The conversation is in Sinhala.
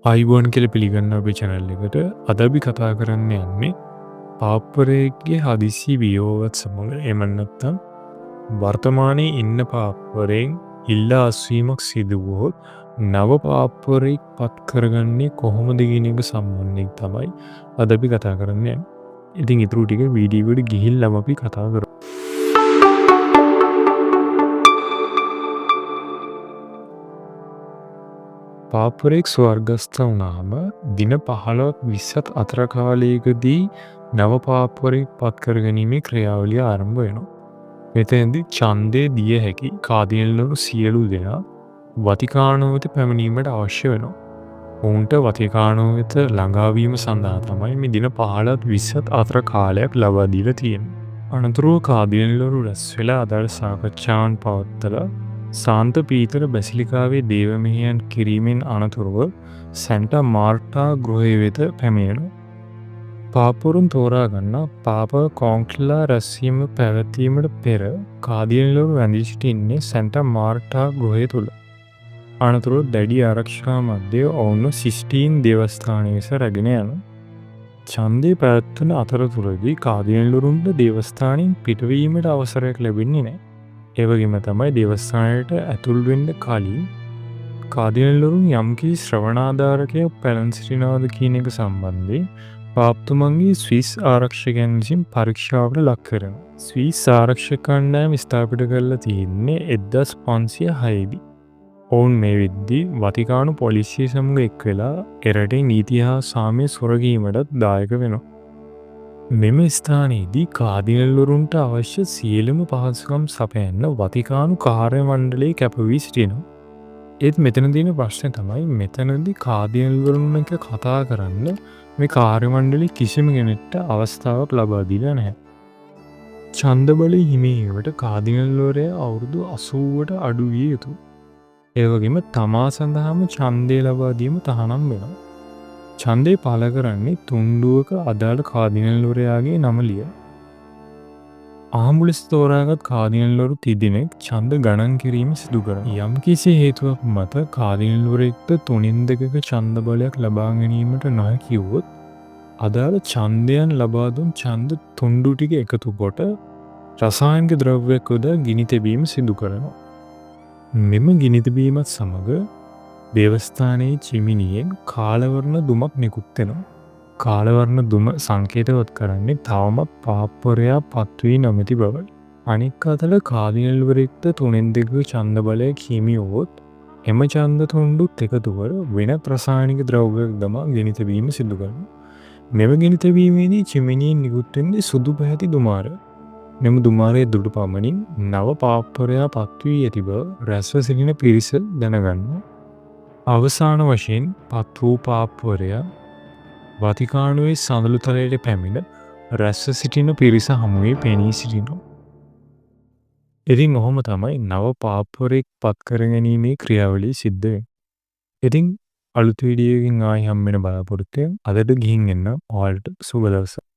අයිබෝන් කියල පිළිගන්න අපේ චැනල් එකට අද අපි කතා කරන්න යන්නේ පාප්පරයගේ හදිසි වියෝවත් සමඟ එමන්නත්තම් වර්තමානයේ ඉන්න පාප්පරයෙන් ඉල්ලා අස්වීමක් සිදුවහොත් නව පාප්පරෙක් පත් කරගන්නේ කොහොමද කියන එක සම්බන්ධයෙන් තමයි අද අපි කතා කරන්න යන්නේ. ඉතින් ඉතුරු ටික වීඩියෝවට ගිහිල්ලාම අපි කතා කරමු. පාප්පරෙක් ස්වර්ගස්ථ වුණාම දින 15-20ත් අතර කාලයකදී නව පාප්පරෙක් පත් කර ගැනීමේ ක්‍රියාවලිය ආරම්භ වෙනවා. මෙතනදී ඡන්දය දිය හැකි කාදිනල්වරු සියලු දෙනා වතිකානුව වෙත පැමිණීමට අවශ්‍ය වෙනවා. ඔවුන්ට වතිකානුව වෙත ළඟාවීම සඳහා තමයි මේ දින 15-20ත් අතර කාලයක් ලබා දීලා තියෙන්නේ. අනතුරුව කාදිනල්වරු රැස් වෙලා අදාළ සාකච්ඡාවන් පවත්වලා සාන්ත පීතර බැසිලිකාවේ දේවමෙහෙයන් කිරීමෙන් අනතුරුව සැන්ටා මාර්ටා ගෘහය වෙත පැමිණෙනවා. පාප්පරුන් තෝරා ගන්නා පාප කෝන්ක්ලලා රැස්වීම පැවැත්වීමට පෙර කාදිනල්වරු වැඳී සිටින්නේ සැන්ටා මාර්ටා ගෘහය තුළ. අනතුරුව දැඩි ආරක්ෂා මැද්දේ ඔවුන්ව සිස්ටීන් දේවස්ථානය වෙත රැගෙන යනවා. ඡන්දය පැවැත්වෙන අතරතුරදී කාදිනල්වරුන්ට දේවස්ථානයෙන් පිටවීමට අවසරයක් ලැබෙන්නේ නැහැ. ඒ වගේම තමයි දේවස්ථානයට ඇතුල් වෙන්න කලින් කාදිනල්වරුන් යම්කිසි ශ්‍රවණාධාරකයෙක් පැලැන් සිටිනවද කියන එක සම්බන්ධයෙන් පාප්තුමන්ගේ ස්විස් ආරක්ෂකයන් විසින් පරීක්ෂාවට ලක් කරනවා. ස්විස් ආරක්ෂක කණ්ඩායම ස්ථාපිත කරලා තියෙන්නේ 1506 දී. ඔවුන් මේ වෙද්දී වතිකානු පොලිසිය සමග එක් වෙලා එරටේ නීති හා සාමය සොරකීමටත් දායක වෙනවා. මෙම ස්ථානයේදී කාදිනල්වරුන්ට අවශ්‍ය සියලුම පහසුකම් සපයන්න වතිකානු කාර්ය මණ්ඩලයේ කැපවී සිටිනවා. ඒත් මෙතන තියෙන ප්‍රශ්නේ තමයි මෙතනදී කාදිනල්වරුන් එක්ක කතා කරන්න මේ කාර්ය මණ්ඩලයේ කිසිම කෙනෙක්ට අවස්ථාවක් ලබා දීලා නැහැ. ඡන්ද බලය හිමිවීමට කාදිනල්වරයා අවුරුදු 80ට අඩු විය යුතුයි. ඒ වගේම තමා සඳහාම ඡන්දය ලබා දීම තහනම් වෙනවා. ඡන්දය පළ කරන්නේ තුණ්ඩුවක අදාළ කාදිනල්වරයාගේ නම ලියලා. ආම්බුලන්ස් තෝරාගත් කාදිනල්වරු 30 දෙනෙක් ඡන්ද ගණන් කිරීම සිදු කරනවා. යම්කිසි හේතුවක් මත කාදිනල්වරයෙක්ට 3/2ක ඡන්ද බලයක් ලබා ගැනීමට නොහැකි වුවොත් අදාළ ඡන්දයන් ලබා දුන් ඡන්ද තුණ්ඩු ටික එකතු කොට රසායනික ද්‍රව්‍යයක් යොදා ගිනි තැබීම සිදු කරනවා. මෙම ගිනි තැබීමත් සමග දේවස්ථානයේ චිමිනියෙන් කාලවර්ණ දුමක් නිකුත් වෙනවා. කාලවර්ණ දුම සංකේතවත් කරන්නේ තවමත් පාප්පරයා පත්වී නොමැති බවයි. අනික් අතට කාදිනල්වරයෙක්ට 3/2ක ඡන්ද බලයක් හිමි වුවොත් එම ඡන්ද තුණ්ඩුත් එකතු කර වෙනත් රසායනික ද්‍රව්‍යයක් දමා ගිනි තැබීම සිදු කරනවා. මෙම ගිනි තැබීමේදී චිමිනියෙන් නිකුත් වෙන්නේ සුදු පැහැති දුමාරය. මෙම දුමාරයේ දුටු පමණින් නව පාප්පරයා පත්වී ඇති බව රැස්ව සිටින පිරිස දැනගන්නවා. අවසාන වශයෙන් පත් වූ පාප්පරයා වතිකානුවේ සඳළු තලයට පැමිණ රැස්ව සිටින පිරිස හමුවේ පෙනී සිටිනවා. ඉතින් ඔහොම තමයි නව පාප්පරෙක් පත් කර ගැනීමේ ක්‍රියාවලිය සිද්ධ වෙන්නේ. ඉතින් අලුත් වීඩියෝ එකකින් ආයි හම්බ වෙන බලාපොරොත්තුවෙන් අදට ගිහින් එන්න. ඔයාලට සුබ දවසක්.